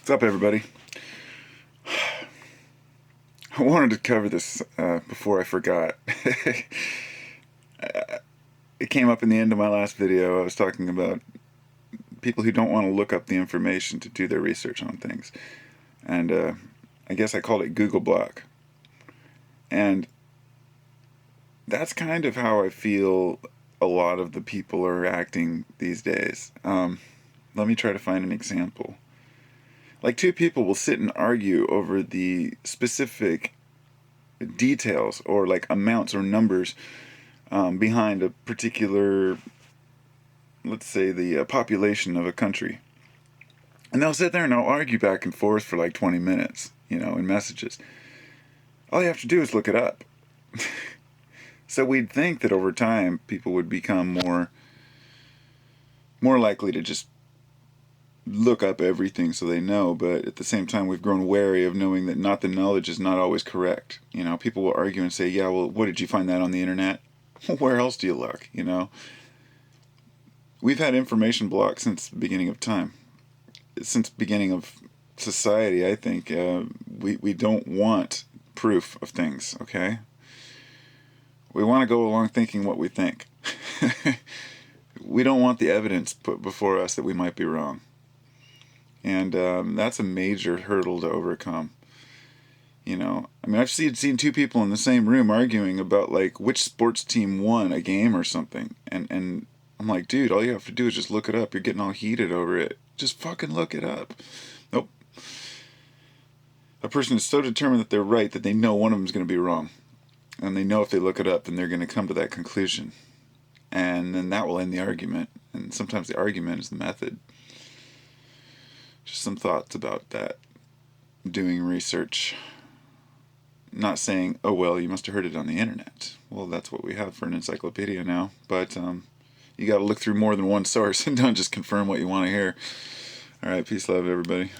What's up, everybody? I wanted to cover this before I forgot. It came up in the end of my last video. I was talking about people who don't want to look up the information to do their research on things. And I guess I called it Google Block. And that's kind of how I feel a lot of the people are acting these days. Let me try to find an example. Like, two people will sit and argue over the specific details or like amounts or numbers behind a particular, let's say, the population of a country. And they'll sit there and they'll argue back and forth for like 20 minutes, in messages. All you have to do is look it up. So we'd think that over time people would become more likely to just look up everything so they know, but at the same time we've grown wary of knowing that not the knowledge is not always correct. People will argue and say, yeah, well, what, did you find that on the internet? Where else do you look? We've had information blocks since the beginning of time. Since the beginning of society, I think. We don't want proof of things, okay? We want to go along thinking what we think. We don't want the evidence put before us that we might be wrong. And that's a major hurdle to overcome. I've seen two people in the same room arguing about like which sports team won a game or something. And I'm like, dude, all you have to do is just look it up. You're getting all heated over it. Just fucking look it up. Nope. A person is so determined that they're right that they know one of them is going to be wrong. And they know if they look it up, then they're going to come to that conclusion. And then that will end the argument. And sometimes the argument is the method. Just some thoughts about that. Doing research. Not saying, oh, well, you must have heard it on the internet. Well, that's what we have for an encyclopedia now. But you got to look through more than one source and don't just confirm what you want to hear. All right, peace, love, everybody.